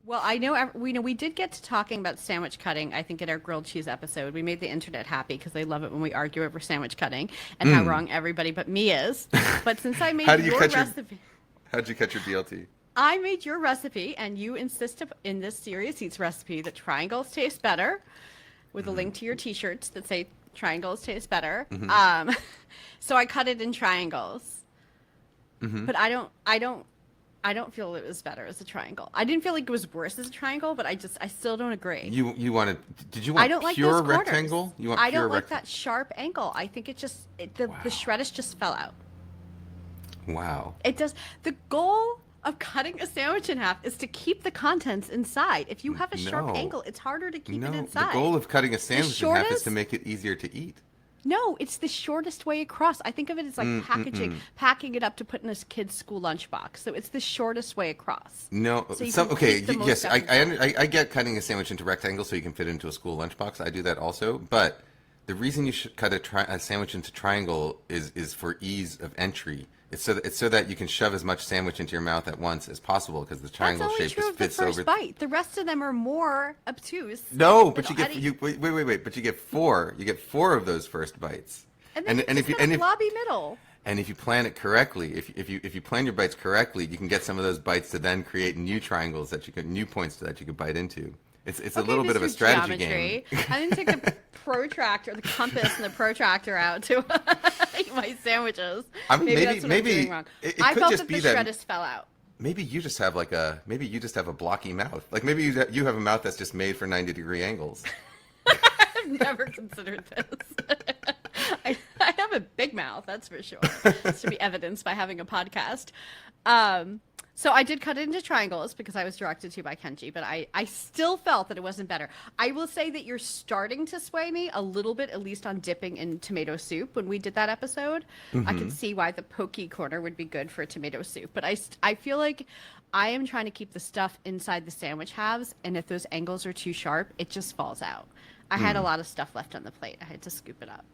Well, I know we did get to talking about sandwich cutting. I think in our grilled cheese episode, we made the internet happy because they love it when we argue over sandwich cutting and how Mm. wrong everybody but me is. But since I How made do you your cut your recipe, how'd you cut your BLT? I made your recipe, and you insist in this Serious Eats recipe that triangles taste better, with a Mm-hmm. link to your T-shirts that say triangles taste better. Mm-hmm. So I cut it in triangles, Mm-hmm. but I don't feel it was better as a triangle. I didn't feel like it was worse as a triangle, but I still don't agree. You wanted did you I want don't like pure those corners. rectangle? You want I pure don't like rectangle? that sharp angle. I think the Wow. shredders just fell out. Wow. It does. The goal of cutting a sandwich in half is to keep the contents inside. If you have a sharp No. angle, it's harder to keep it No. The inside. goal of cutting a sandwich in half is to shortest make it easier to eat. No, it's the shortest way across. I think of it as like Mm-mm-mm. packing it up to put in a kid's school lunchbox. So it's the shortest way across. No, So you some can okay. keep the most Yes, stuff inside. I get cutting a sandwich into rectangles so you can fit it into a school lunchbox. I do that also, but the reason you should cut a sandwich into triangle is for ease of entry. It's so that you can shove as much sandwich into your mouth at once as possible because the That's triangle only shape true just of the fits first over. bite. The rest of them are more obtuse. No, than but you get any- you wait. But you get four. You get four of those first bites. And then And you if you just got and a if blobby middle. and if you plan it correctly, if you plan your bites correctly, you can get some of those bites to then create new triangles new points that you could bite into. It's a Okay, little bit of a Mr. strategy game. Geometry. I didn't take the protractor, the compass, and the protractor out to eat my sandwiches. Maybe that's what I'm doing wrong. it I could felt just that be the that shredders fell out. maybe you just have a blocky mouth. Like maybe you have a mouth that's just made for 90-degree angles. I've never considered this. I have a big mouth, that's for sure. This should be evidenced by having a podcast. So I did cut it into triangles because I was directed to by Kenji, but I still felt that it wasn't better. I will say that you're starting to sway me a little bit, at least on dipping in tomato soup. When we did that episode, I could see why the pokey corner would be good for tomato soup. But I feel like I am trying to keep the stuff inside the sandwich halves, and if those angles are too sharp, it just falls out. I had a lot of stuff left on the plate. I had to scoop it up.